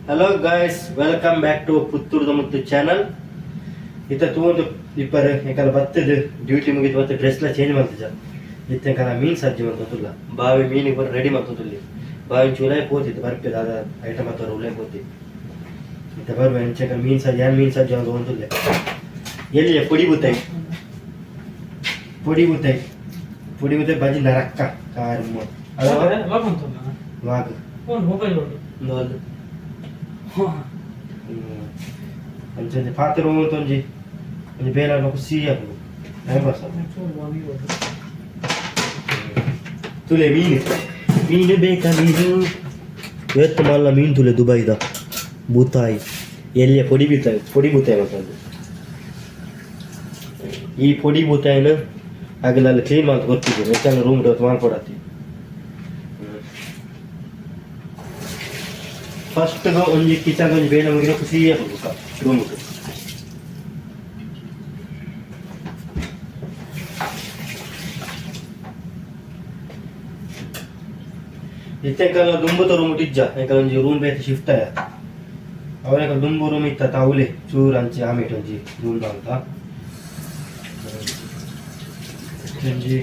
Hello guys, welcome back to ಪುತ್ತೂರ್ದ ಮುತ್ತು channel. ಇತ್ತ ತೂಂದು ಇಪ್ಪರು ಯಾಕಂದ್ರೆ ಬತ್ತದ ಡ್ಯೂಟಿ ಮುಗಿದು ಮತ್ತೆ ಡ್ರೆಸ್ ಎಲ್ಲ ಚೇಂಜ್ ಮಾಡ್ತಿದ್ದ ಇತ್ತಂಕಲ್ಲ ಮೀನು ಸಜ್ಜಿ ಮಾಡ್ತಲ್ಲ ಬಾವಿ ಮೀನಿಗೆ ಬರೋ ರೆಡಿ ಮಾಡ್ತದಲ್ಲಿ ಬಾವಿ ಚೂಲೇ ಪೋತಿದ್ದು ಬರ್ಪಿದ ಅದ ಐಟಮ್ ಅಥವಾ ಉಳ್ಳೇ ಪೋತಿ ಇತ್ತ ಬರ್ಬೇ ಹೆಂಚಕ ಮೀನು ಸಜ್ಜಿ ಏನು ಮೀನು ಸಜ್ಜಿ ಅಂತ ಒಂದಿಲ್ಲ ಎಲ್ಲಿ ಪುಡಿ ಬೂತಾಯಿ ಬಾಜಿ ನರಕ್ಕ ಕಾರು ವಾಗ್ ಒಂಚೂರು ಪಾತ್ರ ಒಂಜಿ ಒಂಜಿ ಬೇರೆ ಸಿಹಿ ಹಾಕುದು ತುಲೆ ಮೀನು ಬೇಕಾ ಮೀನು ಇವತ್ತು ಮಲ್ಲ ಮೀನು ತುಲೆ ದುಬೈದ ಬೂತಾಯಿ ಎಲ್ಲಿಯ ಪೊಡಿ ಬೂತಾಯಿ ಮಾತಾಡೋದು ಈ ಪೊಡಿ ಬೂತಾಯಿನ ಆಗಲೆಲ್ಲ ಕ್ಲೀನ್ ಮಾಡ್ತಾ ಗೊತ್ತಿದ್ದೀವಿ ಯಾಕಂದ್ರೆ ರೂಮ್ ಮಾಡ್ಕೊಡತ್ತಿ ಫಸ್ಟ್ ಒಂಜಿ ಕಿಚನ್ ಒಂಜಿ ಬೇಡ ಮುಗಿದ ಖುಷಿ ಆಗ್ಬೇಕು ರೂಮ್ ಇತ್ತಂಕಲ್ಲ ದುಂಬುತ ರೂಮ್ ಇಜ್ಜ ಯಾಕಂದ್ರೆ ಒಂಜಿ ರೂಮ್ ಬೇರೆ ಶಿಫ್ಟ್ ಆಯ ಅವರ ದುಂಬು ರೂಮ್ ಇತ್ತ ಅವಲೆ ಚೂರು ಅಂಚಿ ಆಮೇಲೆ ಒಂಜಿ ರೂಮ್ ಅಂತ ಒಂಜಿ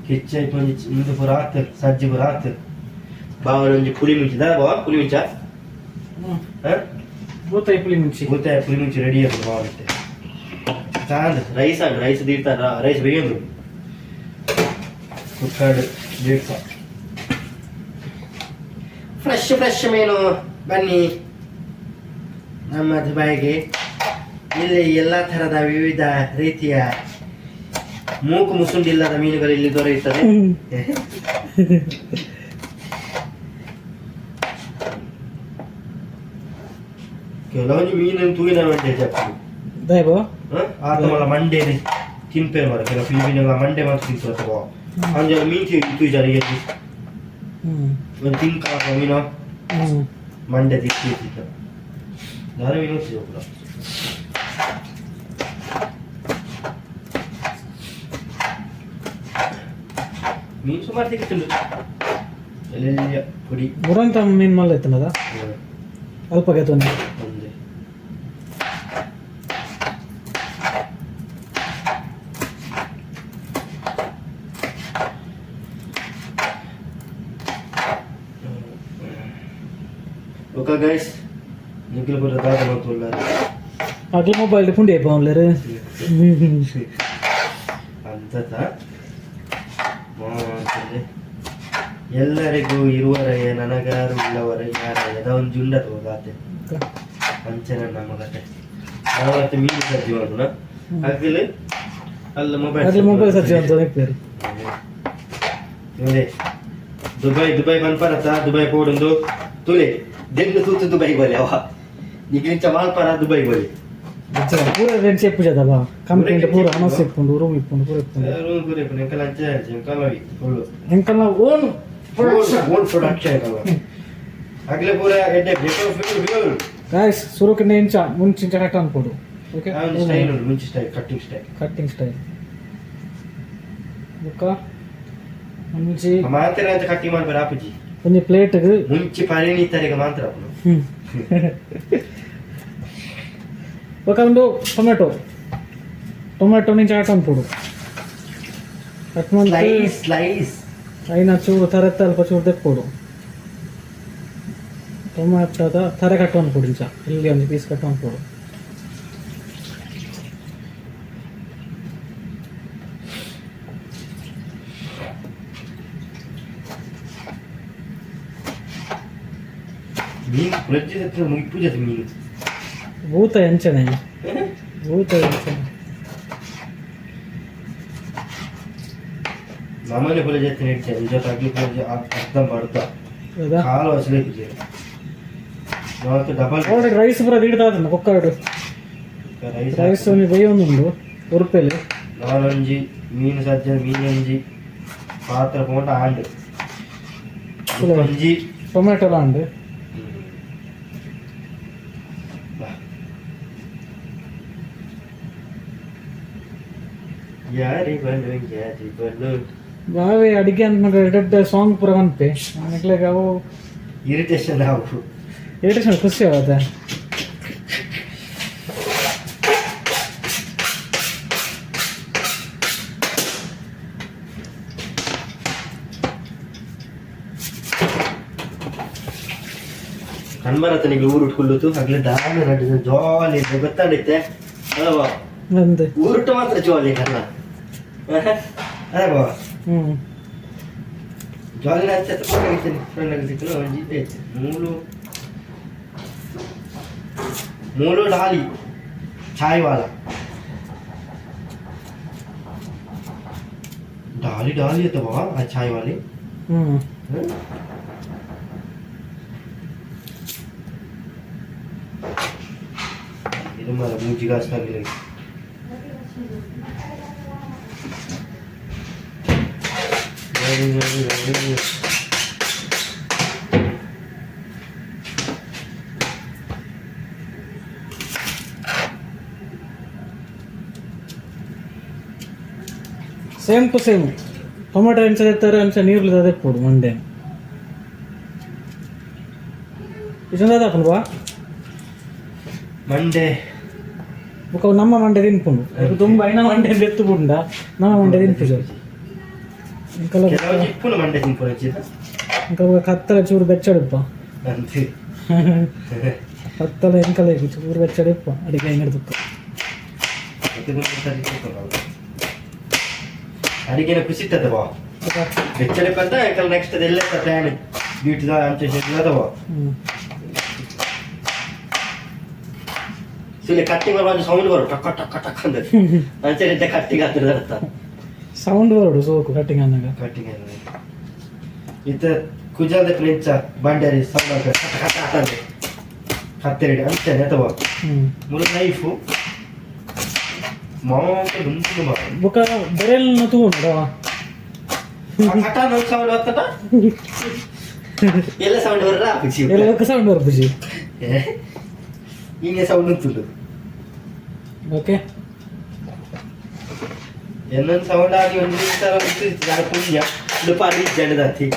ಕಿಚ್ಚನ್ ಒಂಜಿ ಮುಂದೆ ಪುರ ಆತ್ ಸಜ್ಜಿ ಪುರ ಆತ್ ಬಾವನ ಒಂಜಿ ಪುಳಿ ಮುಂಚಿ ದ ಬಾವ ಪುಳಿ ಮುಂಚ ಬೂತಾಯಿ ಪುಳಿ ಮುಂಚಿ ರೆಡಿ ಆಗ್ತದೆ ಬಾವಂತೆ ಚಾಂದ್ ರೈಸ್ ದೀರ್ತಾರ ರೈಸ್ ಬೇಯಂದು ಕುಕ್ಕರ್ಡ್ ಬೇಕ ಫ್ರೆಶ್ ಮೀನು ಬನ್ನಿ ನಮ್ಮ ದುಬೈಗೆ ಇಲ್ಲಿ ಎಲ್ಲ ಥರದ ವಿವಿಧ ರೀತಿಯ ಮೂಕು ಮುಸುಂಡಿಲ್ಲದ ಮೀನುಗಳು ಇಲ್ಲಿ ದೊರೆಯುತ್ತದೆ ಕೆಲವೊಂದು ಮೀನು ತೂಗಿನ ಮಂಡೆ ದೈವ ಆತಮಲ್ಲ ಮಂಡೆ ತಿಂಪೇರು ಮರ ಕೆಲವು ಫಿಲಿಪಿನೆಲ್ಲ ಮಂಡೆ ಮಾತ್ರ ತಿಂತು ಅಥವಾ ಅಂಜಲ ಮೀನು ತೂಜಾರಿಗೆ ಒಂದು ತಿಂಕ ಮೀನು ಮಂಡೆ ತಿಕ್ಕಿತ್ತು ನಾನು ಮೀನು ಕೂಡ ಮೀನು ಸುಮಾರು ತಿಕ್ಕಿತ್ತು ಎಲ್ಲ ಪುಡಿ ಮುರಂತ ಮೀನು ಮಲ್ಲ ಎತ್ತನದ ಅಲ್ಪ ಗೆತ್ತೊಂದು ಒಂದೇ ಓಕೆ ಗೈಸ್ ನಿಖಿಲ್ ಪುರ ದಾದ ಮಾತುಲ್ಲ ಅಗ್ಲ ಮೊಬೈಲ್ ಪುಂಡಿ ಪೌನ್ಲರು ಅಂತ ಎಲ್ಲರಿಗೂ ಇರುವರಯ್ಯ ನನಗಾರು ಇಲ್ಲವರ ಯಾರ ಒಂದು ಜುಂಡ ಹೋಗಾತೆ ಪಂಚನ ನಮ್ಮ ಕತೆ ನಾವತ್ತು ಮೀನು ಸಜ್ಜಿ ಮಾಡೋಣ ಹಾಗಲೇ ಅಲ್ಲ ಮೊಬೈಲ್ ಸಜ್ಜಿ ಅಂತ ನೆಕ್ತಾರೆ ನೋಡಿ ದುಬೈ ಮನ್ಪರತ್ತ ದುಬೈ ಪೋಡೊಂದು ತುಲೆ ದೆಂದು ತೂತು ದುಬೈ ಬಲಿ ಅವ ನಿಖಿಂಚ ಮಾಲ್ಪರ ದುಬೈ ಬಲಿ ಪೂರ ರೆಂಟ್ ಚೆಪ್ಪುಜದವ ಕಂಪ್ಲೇಂಟ್ ಪೂರ ಹಣ ಸಿಕ್ಕೊಂಡು ರೂಮ್ ಇಟ್ಕೊಂಡು ಪೂರ ರೂಮ್ ಎಂಕಲ್ ಅಂಚೆ ಎಂಕಲ್ ಓನ್ ಪ್ರೊಡಕ್ಷನ್ ಆಗ್ಲೇ ಪೂರ ಎಡ್ಡೆ ಗಾಯ್ಸ್ ಸುರುಕಿನ ಇಂಚ ಮುಂಚಿಂಚ ಕಟ್ ಅನ್ಕೊಡು ಓಕೆ ಸ್ಟೈಲ್ ಮುಂಚೆ ಸ್ಟೈಲ್ ಕಟ್ಟಿಂಗ್ ಸ್ಟೈಲ್ ಬುಕ್ಕ ಮುಂಚಿ ಮಾತ್ರ ಅಂತ ಕಟ್ಟಿ ಮಾಡ್ಬೇಡ ಅಪ್ಪಜಿ ಒಂದು ಪ್ಲೇಟ್ಗೆ ಮುಂಚೆ ಪರಿಣಿತರಿಗೆ ಮಾತ್ರ ಒಂದು ಟೊಮೆಟೊ ನಿಂಚ ಕಟ್ ಅನ್ಕೊಡು ಕಟ್ ಮಾಡಿ ಸ್ಲೈಸ್ అయినా చూడు తరెత్త అಲ್ಪ చూడు తెప్పుడు ಟೊಮ್ಯಾಟೋದ ತರೆ ಕಟ್ಟು ಅನ್ಕೊಡು ಇಂಚ ಇಲ್ಲಿ ಒಂದು ಪೀಸ್ ಕಟ್ಟು ಅನ್ಕೊಡು ಮೀನು ಪ್ರಜ್ಜಿದ ಮುಗಿಪೂಜದ ಮೀನು ಭೂತ ಎಂಚನೆ ಭೂತ ಎಂಚನೆ ನಮ್ಮನೆ ಪುರ ಜಾತಿ ಇಡ್ತೇನೆ ಜೊತೆ ಅಗ್ಲಿ ಪುರ ಅರ್ಧ ಮಾಡ್ತಾ ಕಾಲು ಹಸಲೆ ಪೂಜೆ ನಾವತ್ತು ಡಬಲ್ ರೈಸ್ ಪುರ ಇಡ್ತಾ ಕುಕ್ಕರ್ಡು ರೈಸ್ ಒಂದು ಬೇಯೊಂದುಂಡು ಉರುಪೆಲೆ ನಾಲೊಂಜಿ ಮೀನು ಸಜ್ಜ ಮೀನೊಂಜಿ ಪಾತ್ರ ಪೋಟ ಆಂಡ್ ಒಂಜಿ ಟೊಮೆಟೊ ಆಂಡ್ ಯಾರಿ ಬಲ್ಲು ಬಾವೆ ಅಡಿಗೆ ಅಂತ ಎಡ್ಡೆ ಸಾಂಗ್ ಪೂರ ಬಂತೆ ನನಗೆ ಅವು ಇರಿಟೇಷನ್ ಆಗು ಏಟು ಖುಷಿ ಆಗುತ್ತೆ. ಕಣ್ಬರತ್ತ ನಿಂಗೆ ಊರು ಉಟ್ಕೊಳ್ಳೋದು ಆಗ್ಲೇ ದಾನ ನಡಿದ ಜಾಲಿ ಗೊತ್ತಾಡೈತೆ ಅಲ್ವಾ ನಂದು ಊರುಟ್ಟು ಮಾತ್ರ ಜಾಲಿ ಅಲ್ಲ ಅಲ್ವಾ ಜಾಲಿ ಹಚ್ಚಿದ್ದೀನಿ ಫ್ರೆಂಡ್ ಸಿಕ್ಕಲು ಒಂಜಿದ್ದೆ ಮೂಲು ಡಾಲಿ ಚಾಯ್ ವಾಲ डाली डाली है तो बाबा अच्छा ही वाली ये मारा मुझे गाछ का भी लगी ಸೇಮ್ ಟು ಸೇಮ್ ಟೊಮೆಟೊ ಹೆಂಚದಿರ್ತಾರೆ ಅಂಚ ನೀರ್ಲಿ ಅದೆಪ್ಪುಡು ಮಂಡೆ ಇದೊಂದು ಹಾಕಲ್ವಾ ಮಂಡೆ ಬುಕ್ಕ ನಮ್ಮ ಮಂಡೆ ತಿನ್ಪುಂಡು ಅದು ತುಂಬ ಐನ ಮಂಡೆ ಎತ್ತು ಪುಂಡ ನಮ್ಮ ಮಂಡೆ ತಿನ್ಪಿದ್ರು ಮಂಡೆ ತಿನ್ಪುಣ ఇంకా కత్తల చూరు బెచ్చడిప్ప అంతే కత్తల వెనకల చూరు బెచ్చడిప్ప అడిగి అయిన దుఃఖ ಅಡಿಗೆನ ಖುಷಿತ್ತದ ಬಾ ಬೆಚ್ಚಡಿಪ್ಪ ಅಂತ ಯಾಕಂದ್ರೆ ನೆಕ್ಸ್ಟ್ ಅದೆಲ್ಲ ಪ್ಲಾನ್ ಬ್ಯೂಟಿದ ಅಂತ ಅದವ ಸುಲಿ ಕಟ್ಟಿಂಗ್ ಬರುವಾಗ ಸೌಂಡ್ ಬರು ಟಕ್ಕ ಟಕ್ಕ ಟಕ್ಕ ಅಂದ್ರೆ ಅಂಚೆ ಕಟ್ಟಿಂಗ್ ಹತ್ತಿರದ ಅರ್ಥ ಸೌಂಡ್ ಬರೋಡು ಸೋಕು ಕಟ್ಟಿಂಗ್ ಅನ್ನಂಗ ಕಟ್ಟಿಂಗ್ ಇತ್ತ ಕುಜಾದ ಪ್ರಿಂಚ ಬಂಡರಿ ಸೌಂಡ್ ಅಂದ್ರೆ ಹತ್ತಿರಡಿ ಅಂಚೆ ಅಥವಾ ಮುರು ನೈಫು ಮಾವಂತ ದುಂದು ಮಾ ಬುಕ ಬೆರೆಲ್ನ ತಗೊಂಡವ ಕಟ ನೋ ಸೌಂಡ್ ಬರ್ತದ ಎಲ್ಲ ಸೌಂಡ್ ಬರಲ್ಲ ಆಪಿಸಿ ಎಲ್ಲ ಸೌಂಡ್ ಬರ್ಬಿಸಿ ಹಿಂಗೆ ಸೌಂಡ್ ಉಂಟು ಓಕೆ എന്നൊരു സൗണ്ട് ആദ്യം ഒന്ന് പുണ്യ ഇത് പറഞ്ഞിട്ട്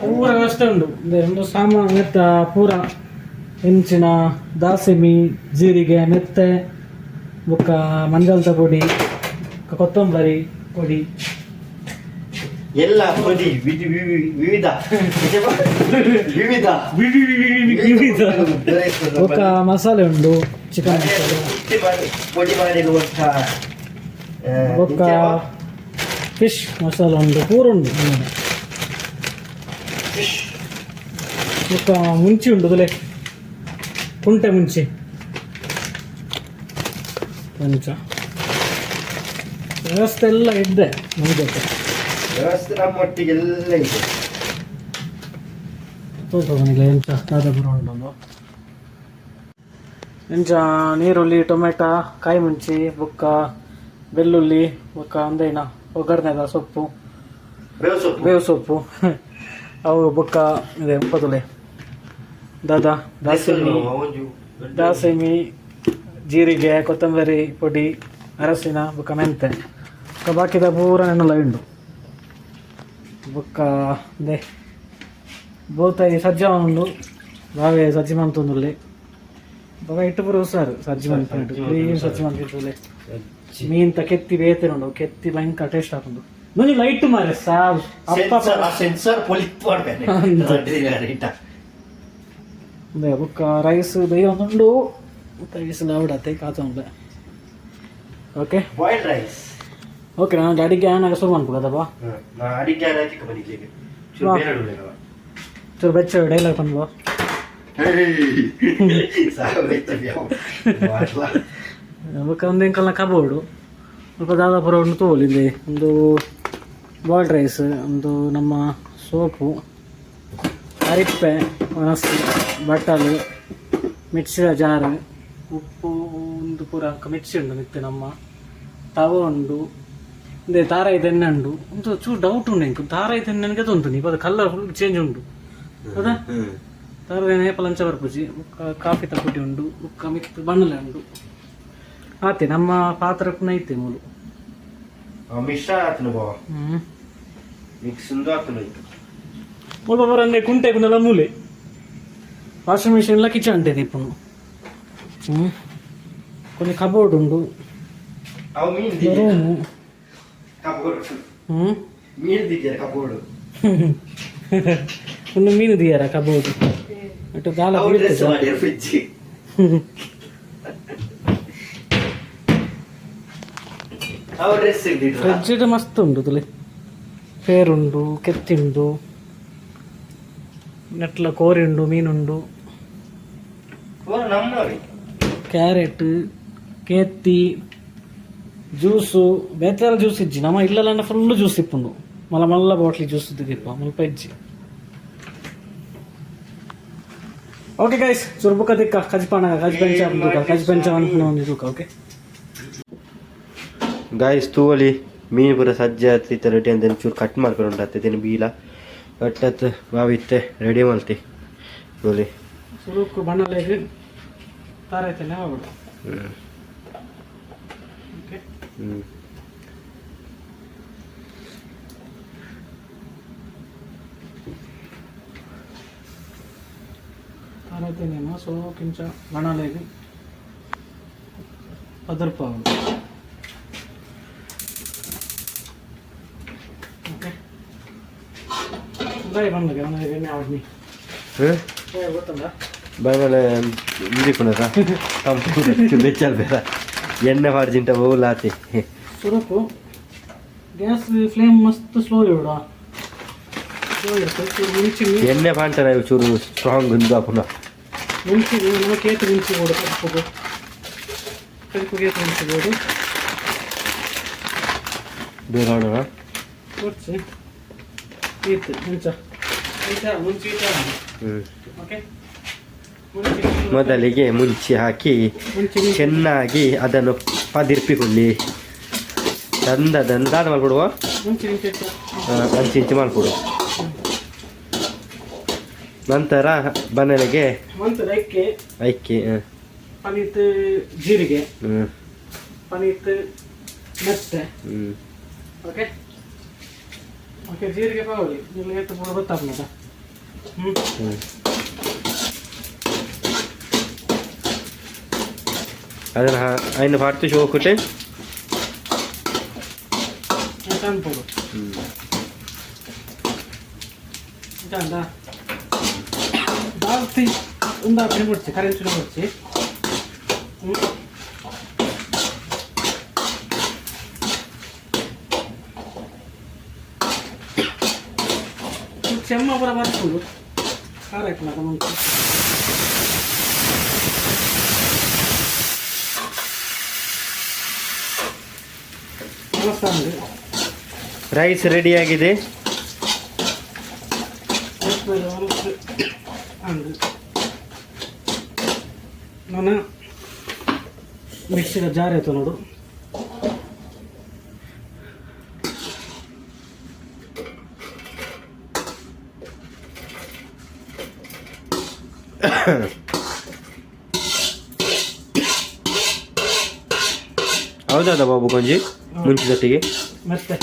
ಪೂರ ಕಷ್ಟ ಉಂಟು ಒಂದು ಸಾಮಾನು ಮೆತ್ತ ಪೂರ ಹೆಂಚಿನ ದಾಸಿಮಿ ಜೀರಿಗೆ ಮೆತ್ತೆ ಬುಕ್ಕ ಮಂಜಾಲದ ಪೊಡಿ ಕೊತ್ತಂಬರಿ ಪೊಡಿ ಎಲ್ಲ ಪೊಡಿ ವಿವಿಧ ವಿವಿಧ ಬುಕ್ಕ ಮಸಾಲೆ ಉಂಡು ಚಿಕನ್ ಮಸಾಲೆ ಪೊಡಿ ಮಾಡಿ ಬುಕ್ಕ ಫಿಶ್ ಮಸಾಲ ಉಂಡು ಪೂರ ಉಂಡು ಬುಕ್ಕ ಮುಂಚಿ ಉಂಡು ಅದೇ ಕುಂಟೆ ಮುಂಚಿ ಕೊಂಚ ವ್ಯವಸ್ಥೆ ಎಲ್ಲ ಇದ್ದೆ ನಮಗೆ ವ್ಯವಸ್ಥೆ ನಮ್ಮೊಟ್ಟಿಗೆಲ್ಲ ಇದೆ ತೋಟನಿಗೆ ಎಂಚ ದಾದಾಪುರ ಉಂಟು ಎಂಚ ನೀರುಳ್ಳಿ ಟೊಮೆಟೊ ಕಾಯಿ ಮುಂಚಿ ಬುಕ್ಕ ಬೆಳ್ಳುಳ್ಳಿ ಬುಕ್ಕ ಅಂದೇನ ಒಗ್ಗರಣೆದ ಸೊಪ್ಪು ಬೇವು ಸೊಪ್ಪು ಅವು ಬುಕ್ಕ ಇದೆ ಉಪ್ಪತುಲೆ ದಾಸಿಮಿ ಜೀರಿಗೆ ಕೊತ್ತಂಬರಿ ಪೊಡಿ ಅರಸಿನ ಬುಕ್ಕ ಮೆಂತೆ ಬುಕ್ಕ ಬಾಕಿದ ಪೂರ ನೆನಲ ಉಂಡು ಬುಕ್ಕ ಅದೇ ಬೋತಾಯಿ ಸಜ್ಜ ಉಂಡು ಬಾವೆ ಸಜ್ಜಿ ಮಂತೊಂದುಲ್ಲೆ ಬಾಗ ಇಟ್ಟು ಪೂರ ಹುಷಾರು ಸಜ್ಜಿ ಮಂತು ಕ್ಲೀನ್ ಸಜ್ಜಿ ಮಂತಿರ್ತುಲೆ ಮೀನ್ ತ ಕೆತ್ತಿ ಬೇತೆ ಉಂಡು ಕೆತ್ತಿ ಭಯಂಕರ ಟೇಸ್ಟ್ ಹಾಕೊಂಡು ನೋಡಿ ಲೈಟ್ ಮಾರೆ ಸಾವು ಸೆನ್ಸರ್ ಪೊಲಿತ್ ಮಾಡ್ಬೇಕು ಅದೇ ಬುಕ್ಕ ರೈಸ್ ಬೇಯೊಂದುಂಡು ರೈಸ್ ಲೌಡತ್ತೆ ಕಾತೊಂಡ್ಲೆ ಓಕೆ ಬಾಯ್ಲ್ಡ್ ರೈಸ್ ಓಕೆ ನಾನು ಅಡಿಗೆ ಆನಾಗ ಶುರು ಮಾಡ್ಬೋದಪ್ಪ ಅಡಿಗೆ ಆನಾಗಿ ಬನಿಗೆ ಚೂರು ಬೆಚ್ಚ ಡೈಲಾಗ್ ಬಂದ್ವಾ ಬುಕ್ಕ ಒಂದು ಎಂಕಲ್ನ ಕಬೋರ್ಡು ಸ್ವಲ್ಪ ದಾದಾಪುರ ಒಂದು ತೋಲಿದೆ ಒಂದು ಬಾಯ್ಲ್ಡ್ ರೈಸ್ ಒಂದು ನಮ್ಮ ಸೋಪು ಅರಿಪ್ಪೆ ಮನಸ್ಸು ಬಟ್ಟಲು ಮಿಕ್ಸಿದ ಜಾರು ಉಪ್ಪು ಒಂದು ಪೂರ ಮಿಕ್ಸಿ ಉಂಡು ಮಿತ್ತೆ ನಮ್ಮ ತವ ಉಂಡು ಅದೇ ತಾರಾಯಿ ತೆನ್ನೆ ಉಂಡು ಒಂದು ಚೂರು ಡೌಟ್ ಉಂಡು ಎಂಕು ತಾರಾಯಿ ತೆನ್ನೆಗೆ ತೊಂತು ನೀವು ಅದು ಕಲರ್ ಫುಲ್ ಚೇಂಜ್ ಉಂಡು ಹೌದಾ ತಾರಾಯಿ ಪಲಂಚ ಬರ್ಪುಜಿ ಕಾಫಿ ತಪ್ಪುಟಿ ಉಂಡು ಉಕ್ಕ ಮಿಕ್ತು ಬಣ್ಣಲೆ ಉಂಡು ಆತೆ ನಮ್ಮ ಪಾತ್ರ ಐತೆ ಮೂಲು ಮಿಶ್ರ ಆತನು ಬಾವ ಮಿಕ್ಸ್ ఉందో ఆతను ఒక్కొక్కరు కుంటే కొన్ని మూలే వాషింగ్ మిషన్లో కిచెన్ అంటే ఇప్పుడు కొన్ని కబోర్డ్ ఉండు అవు మీన్ రూము కబోర్డ్ మీన్ దిగారు కబోర్డ్ కొన్ని మీను దిగారా కబోర్డ్ అటు చాలా ఫ్రిడ్జ్ ಫ್ರಿಡ್ಜ್ ಮಸ್ತ್ ಉಂಡು ತುಲೆ ಪೇರುಂಡು ಕೆತ್ತಿಂಡು ನೆಟ್ಲ ಕೋರಿಂಡು ಮೀನುಂಡು ಕ್ಯಾರೆಟ್ ಕೆತ್ತಿ ಜ್ಯೂಸು ಬೇತಾರ ಜ್ಯೂಸ್ ಇಜ್ಜಿ ನಮ್ಮ ಇಲ್ಲಲ್ಲ ಫುಲ್ ಜ್ಯೂಸ್ ಇಪ್ಪುಂಡು ಮಲ್ಲ ಮಲ್ಲ ಬಾಟ್ಲಿ ಜ್ಯೂಸ್ ದಿಪ್ಪ ಮುಲ್ಪ ಇಜ್ಜಿ ಓಕೆ ಗೈಸ್ ಚುರ್ಬುಕ ದಿಕ್ಕ ಕಜ್ಪಾಣ ಕಜ್ಪೆಂಚ ಅಂದ್ಕ ಓಕೆ ಗಾಯ್ಸ್ ತೂವಲಿ ಮೀನು ಪೂರ ಸಜ್ಜೆ ಹತ್ತಿತ್ತ ರೆಡಿ ಅಂತ ಚೂರು ಕಟ್ ಮಾಡ್ಕೊಂಡು ಉಂಟಾಗ್ತೈತೆ ಬೀಲ ಕಟ್ಟತ್ ಬಾವಿತ್ತೆ ರೆಡಿ ಮಾಡ್ತಿ ತೂವಲಿ ಸುರುಕು ಬಣ್ಣಲೇಗೆ ತಾರೈತೇನೆ ಹೋಗ್ಬಿಡು ಓಕೆ ತಾರೈತೇನೇನೋ ಸೊ ಕಿಂಚ ಬಣ್ಣಲೇಗೆ ಪದರ್ಪ బాగా ఇందుకున్నారా తెచ్చారు కదా ఎన్న పడిచింట పోలాతి ಸುರಕು ಗ್ಯಾಸ್ ಫ್ಲೇಮ್ ಮಸ್ತ್ ಸ್ಲೋ ಇಡ ಎಣ್ಣೆ ಪಾಂಟನ ಚೂರು ಸ್ಟ್ರಾಂಗ್ ఉంది అప్పుడు ಮಿಂಚಿ ನಮ್ಮ ಕೇತು ಮಿಂಚಿ ಕೊಡು ಕಪ್ಪು ಕೇತು ಮಿಂಚಿ ಕೊಡು ಬೇರೋಣ ಕೊಡ್ಸಿ ಈತು ಮುಂಚ ಮುಂಚೆ ಓಕೆ ಮೊದಲಿಗೆ ಮುಂಚೆ ಹಾಕಿ ಚೆನ್ನಾಗಿ ಅದನ್ನು ಪದಿರ್ಪಿಕೊಳ್ಳಿ ಅದನ್ನು ದಾದ ಮಾಡಿಕೊಡುವ ಇಂಚು ಮಾಡಿಕೊಡು ನಂತರ ಬನ್ನಲೆಗೆ ಐಕ್ಕಿ ಪನೀತ್ ಜೀರಿಗೆ ಪನೀತ್ ಮೆತ್ತೆ ಓಕೆ ಓಕೆ ಜೀರಿಗೆ ಪಾವಳಿ ನಿಮಗೆ ಎಷ್ಟು ಪೂರ ಗೊತ್ತಾಗ್ನದ ಅದನ್ನು ఆయన పాడుతూ చూకుంటే అన్పోడు ఇంకా దాల్చి ఉందా పనిపొచ్చి కరెంట్ వచ్చి చెమ్మ పర బతుకుడు కరెక్ట్ నాకు మంచి ರೈಸ್ ರೆಡಿ ಆಗಿದೆ ನಾನು ಮಿಕ್ಸಿಗೆ ಜಾರ್ ಆಯ್ತು ನೋಡು ಹೌದಾ ಬಾಬು ಕೊಂಜಿ ಮುಂಚಿದೊಟ್ಟಿಗೆ ಮತ್ತೆ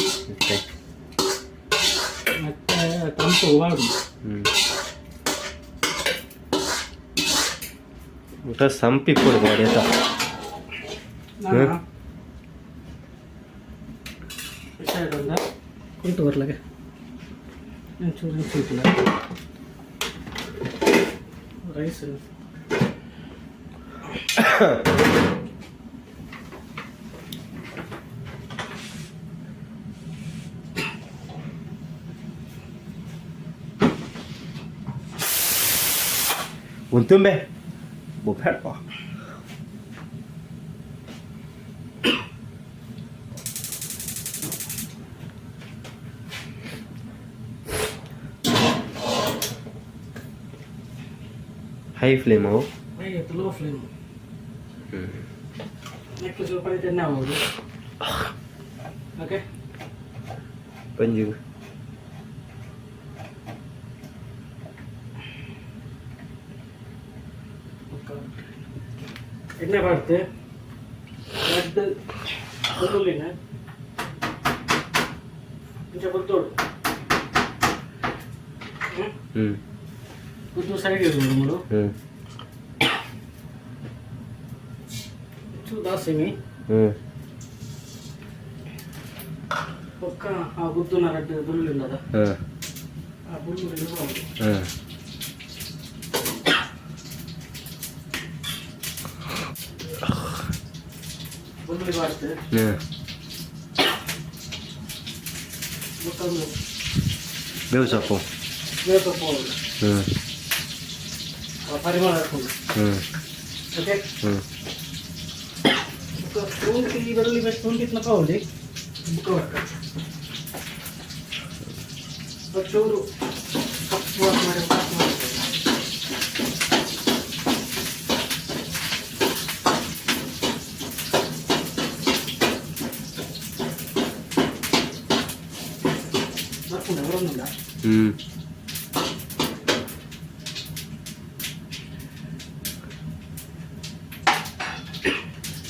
ಮತ್ತೆ ತಂಪು ವಾಡು ಊಟ ಸಂಪಿ ಕೊಡ್ಬೋದು ಆಯ್ತಾ ಕುಂಟು ಬರ್ಲಾಗೆ ಚೂರು ಚೂಟಿಲ್ಲ ರೈಸ್ ఉంటుంబే బొప్పాడపా హై ఫ్లేమ్ అవు లో ఫ్లేమ్ ఎక్కువ చూపడి తిన్నా ఓకే పంజు ಎಣ್ಣೆ ಬಾಡ್ತೆ ಬೆಳ್ಳುಳ್ಳಿನ ఇంకా కొత్తోడు కొత్త సైడ్ మూడు దాసేమి ఒక్క ఆ గుర్తున్నట్టు బుల్లు ఉండదా ఆ బుల్లు రెండు బాగుంది బుల్లు వాడితే ಬೇವು ಸೊಪ್ಪು ಪರಿಮಳ ಓಕೆ ಶುಂಠಿ ಬೆಳ್ಳುಳ್ಳಿ ಬೇಕು ಶುಂಠಿ ತಗೊಳ್ಳಿ ಬುಕ್ಕ ಚೂರು ಮಾಡಿ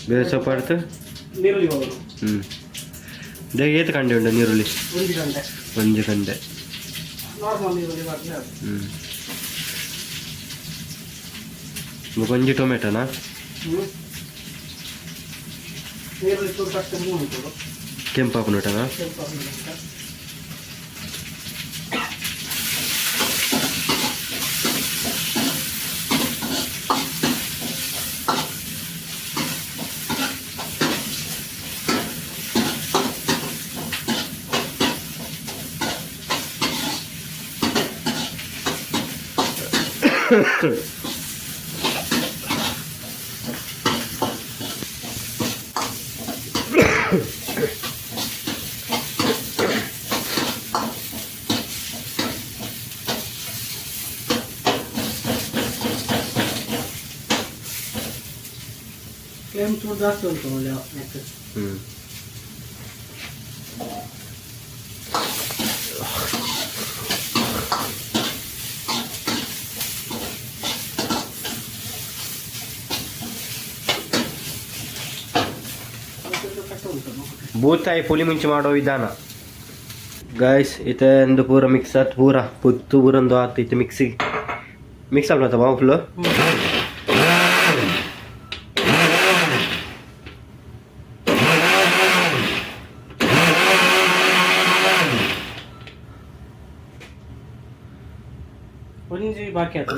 ಬೇವು ಸೊಪ್ಪು ಆಡ್ತು ನೀರುಳ್ಳಿ ಏತು ಕಂಡೆ ಉಂಟು ನೀರುಳ್ಳಿ 1 ಗಂಟೆ 1 ಗಂಟೆ ನಾರ್ಮಲ್ ನೀರುಳ್ಳಿ ಕೊಂಚ ಟೊಮೆಟೊನಾ ನೀರುಳ್ಳಿ ಚೂರು ಕಷ್ಟ ಮೂರು ಕೆಂಪಾಪು ನೋಟನಾ ಫ್ಲೇಮ್ ಚೂರು ಜಾಸ್ತಿ ಉಂಟು ಒಳ್ಳೆ ಬೂತಾಯಿ ಪುಳಿ ಮುಂಚೆ ಮಾಡೋ ವಿಧಾನ ಗೈಸ್ ಇತಂದು ಪೂರ ಮಿಕ್ಸ್ ಆತ್ ಪೂರ ಪುತ್ತು ಪೂರಂದು ಆತೈತೆ ಮಿಕ್ಸಿಗೆ ಮಿಕ್ಸ್ ಆಗ್ಲತ್ತ ಬಾವುಫುಲ್ಲು ಒಂಜಿ ಬಾಕಿ ಆಯ್ತು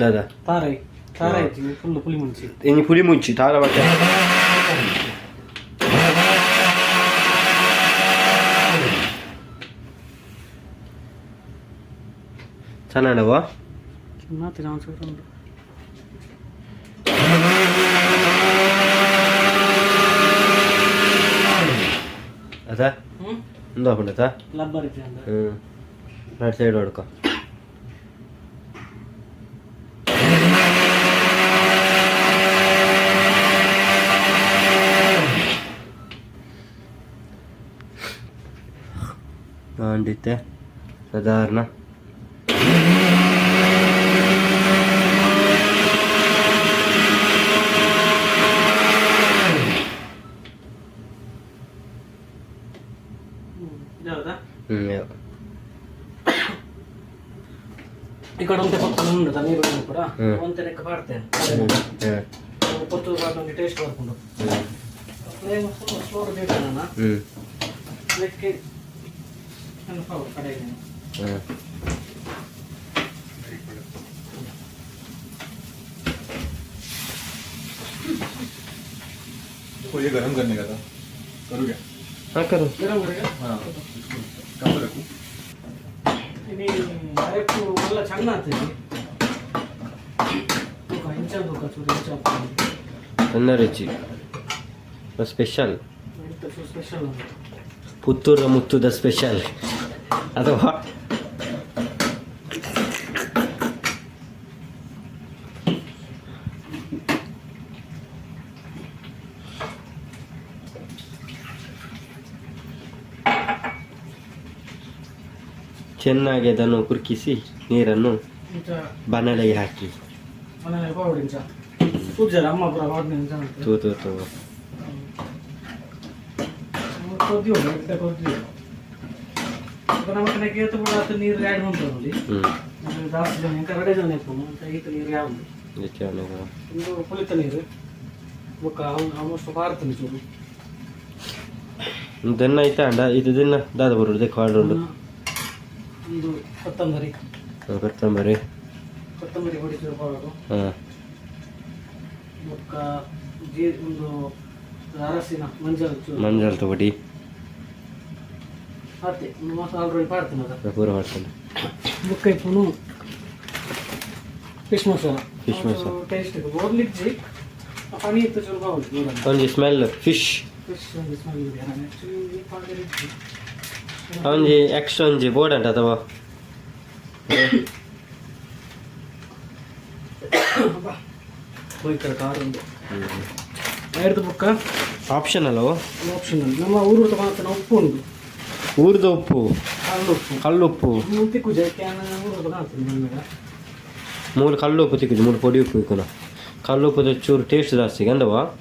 ದಾದಾ ತಾರೈ ಐತಿ ಫುಲ್ ಪುಳಿ ಮುಂಚಿ ಇನ್ನು ಪುಳಿ ಮುಂಚಿ ತಾರ ಬಾಕಿ ಚೆನ್ನಾಗವ ಮಾತಿನ ಅವಸರ ಉಂಟು ಅದ ಒಂದು ಹಾಕೊಂಡತಾ ಲಬ್ಬರ್ ಐತಿ ಅಂದ ರೈಟ್ ಸೈಡ್ ಹೊಡ್ಕೊ ಅಂದಿತ್ತೆ ಸಾಧಾರಣ ఇక్కడ ఉంటే కొత్త ఉండదు నీరు కూడా ಒಂತೆ ಲೆಕ್ಕ ಮಾಡ್ತೇನೆ ಕೊತ್ತು ಒಂದು ಟೇಸ್ಟ್ ಮಾಡ್ಕೊಂಡು ಸ್ಲೋ ಬೇಕಾನ ಲೆಕ್ಕ ಕಡೆಗೆ ये गरम करने का था करूँ क्या? हाँ करो गरम करेगा हाँ कहाँ पे रखूँ? ini airku malah cangna tadi. Buka inca buka curi inca. ಅನ್ನ ರುಚಿ ಸ್ಪೆಷಲ್ Itu spesial. ಪುತ್ತೂರ ಮುತ್ತುದ ಸ್ಪೆಷಲ್ ಅಥವಾ ಚೆನ್ನಾಗಿ ಅದನ್ನು ಕುರ್ಕಿಸಿ ನೀರನ್ನು Inca ಬಾಣಲೆಗೆ ಹಾಕಿ mana nih kau inca. Ujar amma berapa nih inca. ತೂ Kau dia, kita kau dia. ನಮಗೆ ಗೀತ ಕೂಡ ಅದು ನೀರು ಆ್ಯಡ್ ಮಾಡ್ತಾರೆ ಜಾಸ್ತಿ ಜನ ఇంకా రెడీ ಜನ ಇಪ್ಪು ಅಂತ ಈತ ನೀರು ಯಾವುದು ಒಂದು ಪುಳಿತ ನೀರು ಬೊಕ್ಕ ಆಲ್ಮೋಸ್ಟ್ ಪಾರ್ತನೆ ಚೂರು ದೆನ್ನ ಐತೆ ಅಂಡ ಇದು ದಿನ ದಾದ ಬರೋದು ದೇಖ ಹಾಡುಂಡು ಒಂದು ಕೊತ್ತಂಬರಿ ಹೊಡಿ ಚೂರು ಬರೋದು ಬೊಕ್ಕ ಒಂದು ಅರಸಿನ ಮಂಜಲ್ ತಗೊಡಿ ಅದೇ ಮಸಾಲ ಆಲ್ರೆಡಿ ಪಾಡ್ತೀನಿ ಅದ ಪೂರ ಮಾಡ್ತಾನೆ ಬುಕ್ಕ ಇಪ್ಪು ಫಿಶ್ ಮಸಾಲ ಟೇಸ್ಟ್ ಓದ್ಲಿಕ್ಕೆ ಪನಿ ಇತ್ತು ಚೂರು ಬಾಗುದು ಒಂಜಿ ಸ್ಮೆಲ್ ಫಿಶ್ ಒಂದು ಸ್ಮೆಲ್ ಇದೆ ಒಂಜಿ ಎಕ್ಸ್ಟ್ರಾ ಒಂಜಿ ಬೋರ್ಡ್ ಅಂಟ ಅಥವಾ ಹೋಯ್ತಾರೆ ಕಾರೊಂದು ಎರಡು ಬುಕ್ಕ ಆಪ್ಷನ್ ಅಲ್ಲವೋ ಆಪ್ಷನಲ್ ನಮ್ಮ ಊರು ಮಾತ್ರ ಉಪ್ಪು ಉಂಟು ಊರ್ದ ಉಪ್ಪು ಕಲ್ಲುಪ್ಪು ತಿಕ್ಕು ಕ್ಯಾನ್ ಊರು ಮಾತ್ರ ಮೂರು ಕಲ್ಲುಪ್ಪು ತಿಕ್ಕುದು ಮೂರು ಪೊಡಿ ಉಪ್ಪು ಇಕ್ಕುನ ಕಲ್ಲುಪ್ಪು ಚೂರು ಟೇಸ್ಟ್ ಜಾಸ್ತಿ ಗಂಡವಾ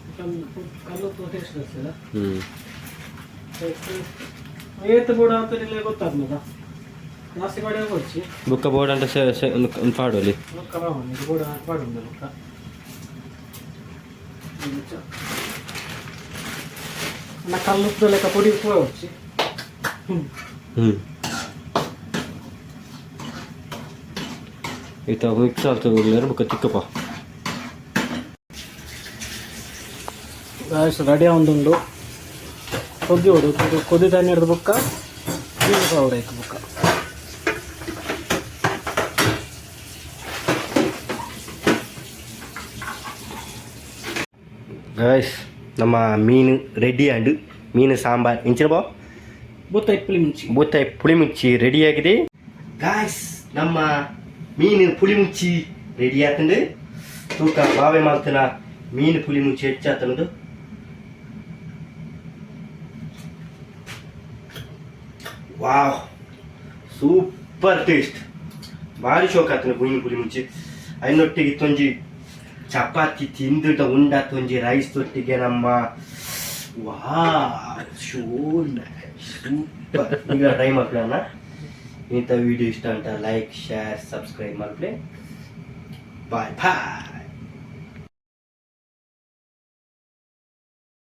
ಕಲ್ಲುಪ್ಪು ಟೇಸ್ಟ್ ಜಾಸ್ತಿ ಏತ್ ಕೂಡ ಅಂತ ಗೊತ್ತಾಗ್ತದ ಜಾಸ್ತಿ ಮಾಡಿ వచ్చి ಬುಕ್ಕ ಬೋರ್ಡ್ ಅಂತ ಪಾಡೋಲಿ ಬುಕ್ಕ ಬೋರ್ಡ್ ಪಾಡುಂದು ಬುಕ್ಕ నా కళ్ళుప్పు లేక పొడి ఉప్పు వచ్చి ಇತ ಮಿಕ್ಸ್ ಆಗ್ತದೆ ಬುಕ್ಕ ತಿಕ್ಕಪ್ಪ ರೆಡಿ ಒಂದುಂಡು ಕೊದ್ದಿ ಹೊಡು ಕೊದ್ದಿ ತಣ್ಣಿ ಹಿಡಿದು ಬುಕ್ಕ ನೀರು ಪೌಡರ್ ಆಯ್ತು ಬುಕ್ಕ ಗಾಯ್ಸ್ ನಮ್ಮ ಮೀನು ರೆಡಿ ಆಂಡು ಮೀನು ಸಾಂಬಾರ್ ಇಂಚಿರಬೋ ಬೂತಾಯಿ ಪುಳಿಮುಚ್ಚಿ ರೆಡಿಯಾಗಿದೆ ಗಾಯ್ಸ್ ನಮ್ಮ ಮೀನು ಪುಳಿಮುಚ್ಚಿ ರೆಡಿ ಆತಂಡು ತೂಕ ಬಾವೆ ಮಾಡ್ತಾನ ಮೀನು ಪುಳಿಮುಚ್ಚಿ ಹೆಚ್ಚಾತನದು ವಾವ್ ಸೂಪರ್ ಟೇಸ್ಟ್ ಭಾರಿ ಶೋಕ ಆತನ ಮೀನು ಪುಳಿಮುಚ್ಚಿ ಐನೊಟ್ಟಿಗೆ ತೊಂಜಿ ಚಪಾತಿ ತಿಂದುಟ ಉಂಡಾತೊಂಜಿ ರೈಸ್ ತೊಟ್ಟಿಗೆ ನಮ್ಮ ವಾ ಸೂಪರ್ ಈಗ ಟ್ರೈ ಮಾಡ್ಕೊಳ್ಳೋಣ ಇಂಥ ವಿಡಿಯೋ ಇಷ್ಟ ಅಂತ ಲೈಕ್ ಶೇರ್ ಸಬ್ಸ್ಕ್ರೈಬ್ ಮಾಡ್ಕೊಳ್ಳಿ ಬಾಯ್ ಬಾಯ್